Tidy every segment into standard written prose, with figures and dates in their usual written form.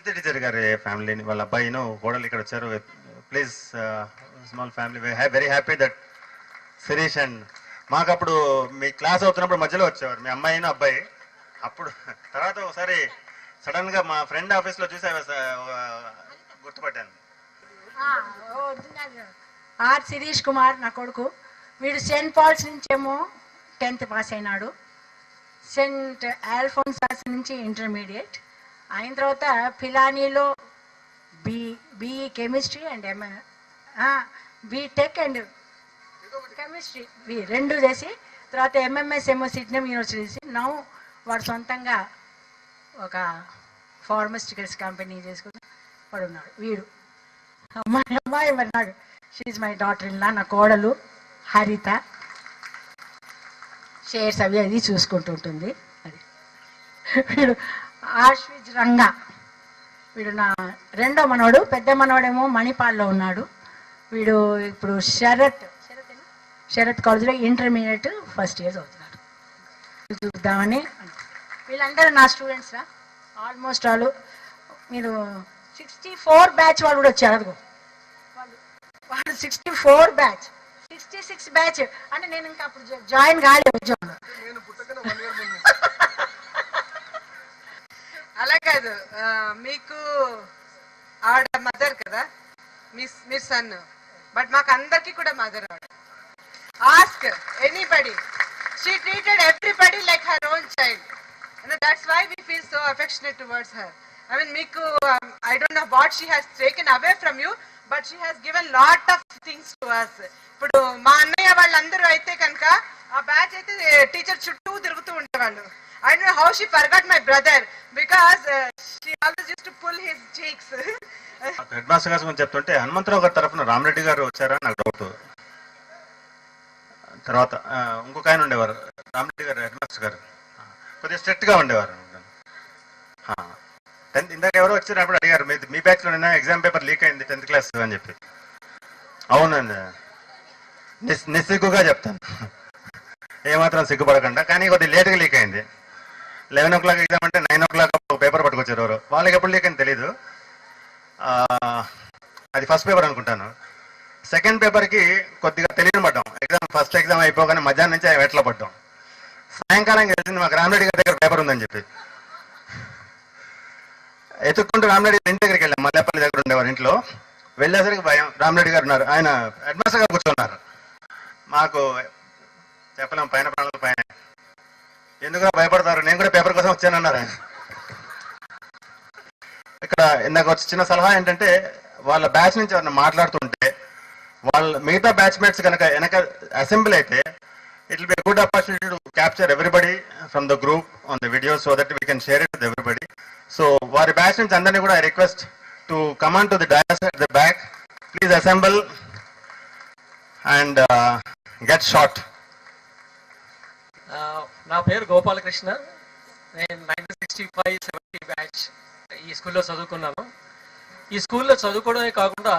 Teacher గారి ఫ్యామిలీని వాళ్ళ అబ్బాయిను కోడలు ఇక్కడ వచ్చారు. Please small family very happy that Sirish and మాకు అప్పుడు మీ క్లాస్ అవుతున్నప్పుడు మధ్యలో వచ్చేవారు మీ అమ్మాయిను అబ్బాయి. అప్పుడు తర్వాత ఒకసారి సడన్ గా మా ఫ్రెండ్ ఆఫీస్ లో చూసి గుర్తుపట్టాను. ఆర్ శిరీష్ కుమార్ నా కొడుకు. వీడు సెయింట్ పాల్స్ నుంచేమో 10th పాస్ అయినాడు. సెయింట్ ఆల్ఫోన్సాస్ నుంచి ఇంటర్మీడియట్ అయిన తర్వాత పిలానీలో BE chemistry and BTech and chemistry రెండు చేసి తర్వాత ఎంఎంఎస్ ఏమో సిడ్నీ యూనివర్సిటీ చేసి నౌ వాడు సొంతంగా ఒక ఫార్మాస్యూటికల్స్ కంపెనీ చేసుకుని వాడు ఉన్నాడు. వీడు అమ్మాయి మరి నాకు she my daughter in law, నా కోడలు హరిత. షేర్స్ అవి అది చూసుకుంటూ ఉంటుంది. అది వీడు ఆశ్విజ్ రంగా, వీడు నా రెండో మనవాడు. పెద్ద మనవాడేమో మణిపాల్లో ఉన్నాడు. వీడు ఇప్పుడు శరత్ కాలేజ్లో ఇంటర్మీడియట్ ఫస్ట్ ఇయర్ చదువుతున్నాడు. చూద్దామని వీళ్ళందరూ నా స్టూడెంట్స్ రా ఆల్మోస్ట్ వాళ్ళు. మీరు 64 బ్యాచ్ వాళ్ళు కూడా వచ్చారు. అదిగో వాళ్ళు 64 బ్యాచ్ 66 బ్యాచ్ అంటే నేను ఇంకా అప్పుడు జాయిన్ కాలేదు ఉద్యోగంలో. అలా కాదు, మీకు ఆవిడ మదర్ కదా, మీ సన్, బట్ మాకు అందరికి కూడా మదర్ ఆవిడ. Ask anybody, she treated everybody like her own child. That's why we feel so affectionate towards her. I mean, Miku, I don't know what she has taken away from you, but she has given lot of things to us. ఇప్పుడు మా అన్నయ్య వాళ్ళందరూ అయితే కనుక ఆ batch అయితే teacher చుట్టూ తిరుగుతూ ఉండేవాళ్ళు. I don't know how she forgot my brother because she always used to pull his cheeks. Head master గారు గురించి చెప్తుంటే హనుమంతరావు గారి తరఫున రామరెడ్డి గారు వచ్చారా నాకు డౌట్. తర్వాత ఇంకొక ఆయన ఉండేవారు రామరెడ్డి గారు, హెడ్ మాస్టర్ గారు కొద్దిగా స్ట్రిక్ట్ గా ఉండేవారు. 10th ఇందాక ఎవరో వచ్చినప్పుడు అడిగారు మీ బ్యాచ్ లో ఎగ్జామ్ పేపర్ లీక్ అయింది 10th క్లాస్ అని చెప్పి. అవునండి, నిస్సిగ్గుగా చెప్తాను, ఏమాత్రం సిగ్గుపడకుండా. కానీ కొద్దిగా లేట్గా లీక్ అయింది. 11 o'clock ఎగ్జామ్ అంటే 9 o'clock పేపర్ పట్టుకొచ్చారు ఎవరు. వాళ్ళకి ఎప్పుడు లీక్ అని తెలీదు. అది ఫస్ట్ పేపర్ అనుకుంటాను. సెకండ్ పేపర్కి కొద్దిగా తెలియని పడ్డాం. ఫస్ట్ ఎగ్జామ్ అయిపోగానే మధ్యాహ్నం నుంచి వెట్ల పడ్డాం. సాయంకాలం తెలిసింది మాకు రామరెడ్డి గారి దగ్గర పేపర్ ఉందని చెప్పి. ఎత్తుక్కుంటూ రామరెడ్డి ఇంటి దగ్గరికి వెళ్ళాం. మల్లెపల్లి దగ్గర ఉండేవారు. ఇంట్లో వెళ్ళేసరికి భయం. రామరెడ్డి గారు ఉన్నారు, ఆయన హెడ్ మాస్టర్ గారు కూర్చున్నారు. మాకు చెప్పలేం, పైన ప్రాణాలు పైన. ఎందుకు భయపడతారు, నేను కూడా పేపర్ కోసం వచ్చానన్నారు ఆయన. ఇక్కడ నాకు వచ్చి చిన్న సలహా ఏంటంటే, వాళ్ళ బ్యాచ్ నుంచి ఎవరైనా మాట్లాడుతుంటే వాళ్ళ మిగతా బ్యాచ్ మేట్స్ కనుక వెనక అసెంబ్లీ అయితే it will be a good opportunity to capture everybody from the group on the video so that we can share it with everybody. So వారి బ్యాచ్ నుంచి అందరినీ కూడా I request to come on to the dais at the back. Please assemble and get shot. నా పేరు గోపాలకృష్ణ. నేను 1965-70 batch ఈ స్కూల్లో చదువుకున్నాను. ఈ స్కూల్లో చదువుకోవడమే కాకుండా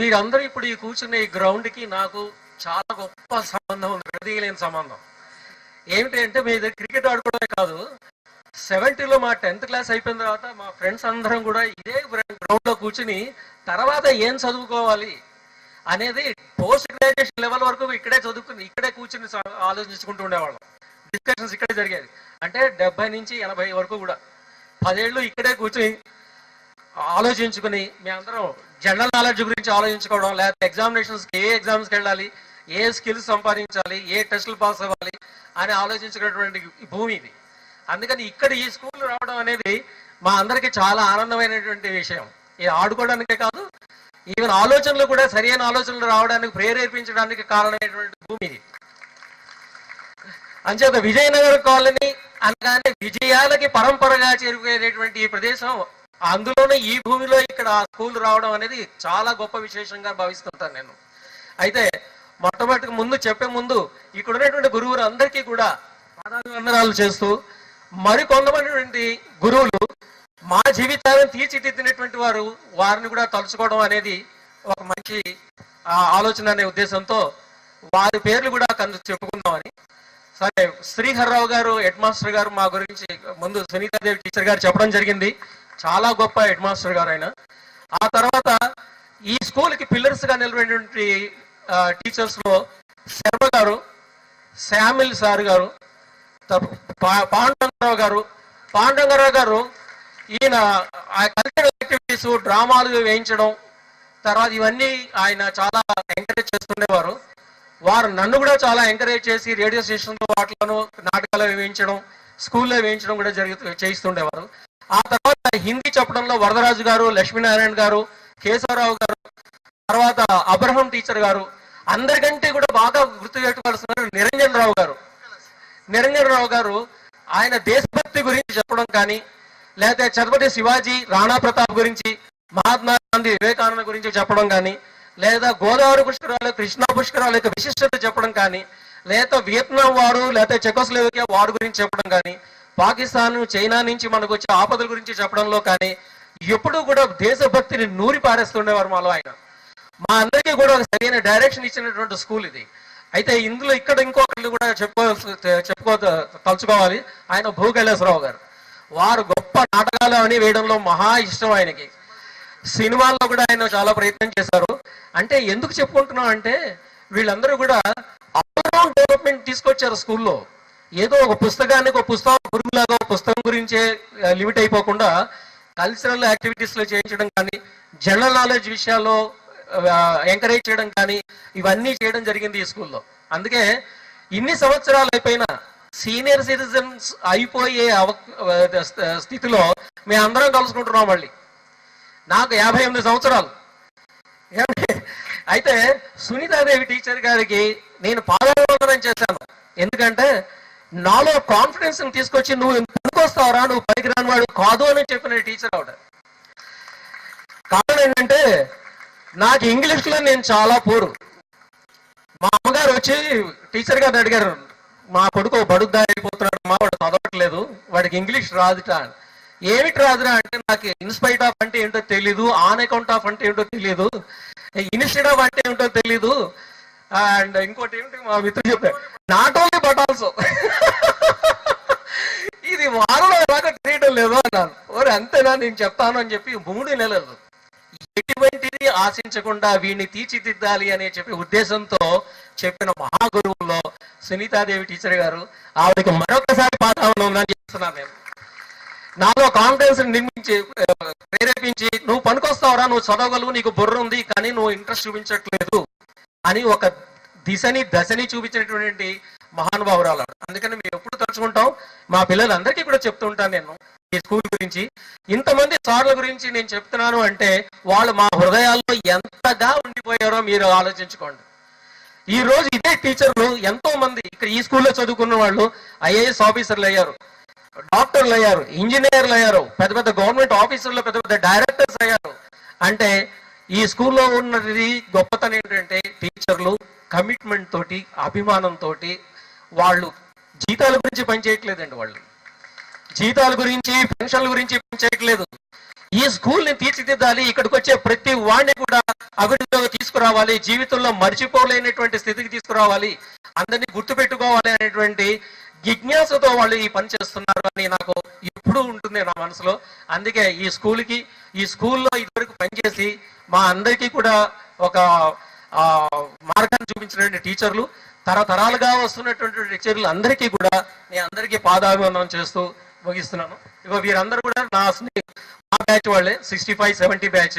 మీరందరూ ఇప్పుడు ఈ కూర్చున్న ఈ గ్రౌండ్కి నాకు చాలా గొప్ప సంబంధం ఉంది, విడదీయలేని సంబంధం. ఏమిటి అంటే, మీ దగ్గర క్రికెట్ ఆడుకోవడమే కాదు, 70లో మా 10th క్లాస్ అయిపోయిన తర్వాత మా ఫ్రెండ్స్ అందరం కూడా ఇదే గ్రౌండ్లో కూర్చుని తర్వాత ఏం చదువుకోవాలి అనేది పోస్ట్ గ్రాడ్యుయేషన్ లెవెల్ వరకు ఇక్కడే చదువుకుని ఇక్కడే కూర్చుని ఆలోచించుకుంటూ ఉండేవాళ్ళం. డిస్కషన్స్ ఇక్కడే జరిగేది. అంటే 70 నుంచి 80 వరకు కూడా 10 ఏళ్ళు ఇక్కడే కూర్చుని ఆలోచించుకుని మేమందరం జనరల్ నాలెడ్జ్ గురించి ఆలోచించుకోవడం, లేకపోతే ఎగ్జామినేషన్స్కి ఏ ఎగ్జామ్స్కి వెళ్ళాలి, ఏ స్కిల్స్ సంపాదించాలి, ఏ టెస్టులు పాస్ అవ్వాలి అని ఆలోచించుకునేటువంటి భూమి ఇది. అందుకని ఇక్కడ ఈ స్కూల్ రావడం అనేది మా అందరికీ చాలా ఆనందమైనటువంటి విషయం. ఇది ఆడుకోవడానికే కాదు, ఈవెన్ ఆలోచనలు కూడా సరైన ఆలోచనలు రావడానికి ప్రేరేపించడానికి కారణమైనటువంటి భూమి ఇది. అంచేత విజయనగర కాలనీ అనగానే విజయాలకి పరంపరగా చేరుకునేటువంటి ఈ ప్రదేశం, అందులోనే ఈ భూమిలో ఇక్కడ స్కూల్ రావడం అనేది చాలా గొప్ప విశేషంగా భావిస్తుంటాను నేను. అయితే మొట్టమొదటి చెప్పే ముందు ఇక్కడ ఉన్నటువంటి గురువులు అందరికీ కూడా పాదాభివందనాలు చేస్తూ, మరికొంతమంది గురువులు మా జీవితాలను తీర్చిదిద్దినటువంటి వారిని కూడా తలుచుకోవడం అనేది ఒక మంచి ఆలోచన అనే ఉద్దేశంతో వారి పేర్లు కూడా చెప్పుకుందామని. సరే, శ్రీహర్రావు గారు హెడ్ మాస్టర్ గారు మా గురించి ముందు సునీతాదేవి టీచర్ గారు చెప్పడం జరిగింది. చాలా గొప్ప హెడ్ మాస్టర్ గారు ఆయన. ఆ తర్వాత ఈ స్కూల్కి పిల్లర్స్గా నిలబడినటువంటి టీచర్స్లో శర్మ గారు, శామిల్ సార్ గారు, పాండురంగారావు గారు. పాండురంగారావు గారు ఈయన కల్చరల్ యాక్టివిటీస్, డ్రామాలు వేయించడం, తర్వాత ఇవన్నీ ఆయన చాలా ఎంకరేజ్ చేస్తుండేవారు. వారు నన్ను కూడా చాలా ఎంకరేజ్ చేసి రేడియో స్టేషన్లో వాటిలోనూ నాటకాలు వేయించడం, స్కూల్లో వేయించడం కూడా చేయిస్తుండేవారు. ఆ తర్వాత హిందీ చెప్పడంలో వరదరాజు గారు, లక్ష్మీనారాయణ గారు, కేశవరావు గారు, తర్వాత అబ్రహం టీచర్ గారు, అందరికంటే కూడా బాగా గుర్తుపెట్టుకోవాల్సిన నిరంజన్ రావు గారు. నిరంజన్ రావు గారు ఆయన దేశభక్తి గురించి చెప్పడం కానీ, లేకపోతే ఛత్రపతి శివాజీ, రాణా ప్రతాప్ గురించి, మహాత్మా గాంధీ, వివేకానంద గురించి చెప్పడం కానీ, లేదా గోదావరి పుష్కరాలు, కృష్ణా పుష్కరాల యొక్క విశిష్టత చెప్పడం కానీ, లేదా వియత్నాం వారు, లేకపోతే చెకోస్లోవేకియా వారు గురించి చెప్పడం కానీ, పాకిస్తాన్, చైనా నుంచి మనకు వచ్చే ఆపదల గురించి చెప్పడంలో కానీ ఎప్పుడూ కూడా దేశభక్తిని నూరి పారేస్తుండేవారు మాలో ఆయన. మా అందరికీ కూడా ఒక సరైన డైరెక్షన్ ఇచ్చినటువంటి స్కూల్ ఇది. అయితే ఇందులో ఇక్కడ ఇంకొకళ్ళు కూడా తలుచుకోవాలి. ఆయన భూకైలాసరావు గారు. వారు గొప్ప నాటకాలు అని వేయడంలో మహా ఇష్టం ఆయనకి. సినిమాల్లో కూడా ఆయన చాలా ప్రయత్నం చేశారు. అంటే ఎందుకు చెప్పుకుంటున్నాం అంటే వీళ్ళందరూ కూడా ఆల్రౌండ్ డెవలప్మెంట్ తీసుకొచ్చారు స్కూల్లో. ఏదో ఒక పుస్తకానికి ఒక పుస్తకం గురువులాగా పుస్తకం గురించే లిమిట్ అయిపోకుండా కల్చరల్ యాక్టివిటీస్లో చేయించడం కానీ, జనరల్ నాలెడ్జ్ విషయాల్లో ఎంకరేజ్ చేయడం కానీ ఇవన్నీ చేయడం జరిగింది ఈ స్కూల్లో. అందుకే ఇన్ని సంవత్సరాలు అయిపోయినా సీనియర్ సిటిజన్స్ అయిపోయే స్థితిలో మేము అందరం కలుసుకుంటున్నాం. మళ్ళీ నాకు 58 సంవత్సరాలు. అయితే సునీతాదేవి టీచర్ గారికి నేను పాదాభివందనం చేశాను. ఎందుకంటే నాలో కాన్ఫిడెన్స్ తీసుకొచ్చి నువ్వు పనికొస్తావురా, నువ్వు పనికి రాని వాడు కాదు అని చెప్పిన టీచర్ ఆవిడ. కారణం ఏంటంటే నాకు ఇంగ్లీష్లో నేను చాలా పూరు. మా అమ్మగారు వచ్చి టీచర్ గారిని అడిగారు, మా కొడుకు బడుద్దా అయిపోతున్నాడు, మా వాడు చదవట్లేదు, వాడికి ఇంగ్లీష్ రాదుట. ఏమిటి రాదురా అంటే నాకు ఇన్స్పైట్ ఆఫ్ అంటే ఏంటో తెలీదు, ఆన్ అకౌంట్ ఆఫ్ అంటే ఏంటో తెలియదు, ఇన్స్టెడ్ ఆఫ్ అంటే ఏంటో తెలీదు, అండ్ ఇంకోటి ఏమిటి మా మిత్రుడు చెప్పారు, నాట్ ఓన్లీ బట్ ఆల్సో. ఇది వారంలో ఎలాగో తెలియడం లేదు అన్నాను. ఓరే అంతేనా, నేను చెప్తాను అని చెప్పి 3 నెలలు ఎటువంటిది ఆశించకుండా వీడిని తీర్చిదిద్దాలి అనే చెప్పి ఉద్దేశంతో చెప్పిన మహాగురువుల్లో సునీతాదేవి టీచర్ గారు. ఆవిడకి మరొకసారి పాదాభివందనం చేస్తున్నాను. నేను నాలో కాన్ఫిడెన్స్ నిర్మించి ప్రేరేపించి నువ్వు పనికొస్తావురా, నువ్వు చదవగలవు, నీకు బుర్ర ఉంది, కానీ నువ్వు ఇంట్రెస్ట్ చూపించట్లేదు అని ఒక దశని చూపించినటువంటి మహానుభావురాలు. అందుకని మేము ఎప్పుడు తలుచుకుంటాం. మా పిల్లలందరికీ కూడా చెప్తూ ఉంటాను నేను ఈ స్కూల్ గురించి. ఇంతమంది సార్ల గురించి నేను చెప్తున్నాను అంటే వాళ్ళు మా హృదయాల్లో ఎంతగా ఉండిపోయారో మీరు ఆలోచించుకోండి. ఈ రోజు ఇదే టీచర్లు ఎంతో మంది ఇక్కడ ఈ స్కూల్లో చదువుకున్న వాళ్ళు ఐఏఎస్ ఆఫీసర్లు అయ్యారు, డాక్టర్లు అయ్యారు, ఇంజనీర్లు అయ్యారు, పెద్ద పెద్ద గవర్నమెంట్ ఆఫీసర్లు, పెద్ద పెద్ద డైరెక్టర్స్ అయ్యారు. అంటే ఈ స్కూల్లో ఉన్నది గొప్పతనం ఏంటంటే టీచర్లు కమిట్మెంట్ తోటి, అభిమానంతో వాళ్ళు జీతాల గురించి పనిచేయట్లేదండి. వాళ్ళు జీతాల గురించి, పెన్షన్ల గురించి పనిచేయట్లేదు. ఈ స్కూల్ని తీర్చిదిద్దాలి, ఇక్కడికి వచ్చే ప్రతి వాడిని కూడా అభివృద్ధిలోకి తీసుకురావాలి, జీవితంలో మర్చిపోలేనటువంటి స్థితికి తీసుకురావాలి, అందరినీ గుర్తుపెట్టుకోవాలి అనేటువంటి జిజ్ఞాసతో వాళ్ళు ఈ పని చేస్తున్నారు అని నాకు ఎప్పుడూ ఉంటుంది నా మనసులో. అందుకే ఈ స్కూల్లో ఇదివరకు పనిచేసి మా అందరికీ కూడా ఒక మార్గాన్ని చూపించినటువంటి టీచర్లు, తరతరాలుగా వస్తున్నటువంటి టీచర్లు అందరికీ కూడా నేను అందరికీ పాదాభివందనం చేస్తూ ముగిస్తున్నాను. ఇగో వీరందరూ కూడా మా బ్యాచ్ వాళ్ళే, 65-70 బ్యాచ్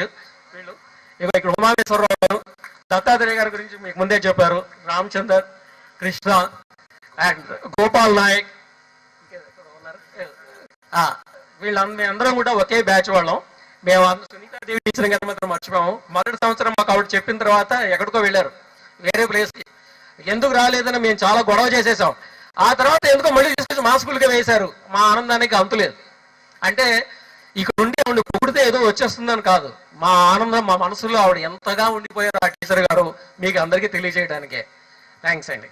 వీళ్ళు. ఇగో ఇక్కడ ఉమామేశ్వరరావు గారు, దత్తాత్రేయ గారి గురించి మీకు ముందే చెప్పారు, రామచందర్, కృష్ణ అండ్ గోపాల్ నాయక్, వీళ్ళందరం కూడా ఒకే బ్యాచ్ వాళ్ళం. మేము సునీతాదేవి టీచర్ గారి మాత్రం మర్చిపోయాము. మొదటి సంవత్సరం మాకు ఆవిడ చెప్పిన తర్వాత ఎక్కడికో వెళ్ళారు, వేరే ప్లేస్కి. ఎందుకు రాలేదని మేము చాలా గొడవ చేసేసాం. ఆ తర్వాత ఎందుకో మళ్ళీ తీసుకొచ్చి మా స్కూల్కే వేశారు. మా ఆనందానికి అంతులేదు. అంటే ఇక్కడ ఉండి ఆవిడ పొగిడితే ఏదో వచ్చేస్తుందని కాదు, మా ఆనందం మా మనసులో ఆవిడ ఎంతగా ఉండిపోయారు ఆ టీచర్ గారు మీకు అందరికీ తెలియజేయడానికే. థ్యాంక్స్ అండి.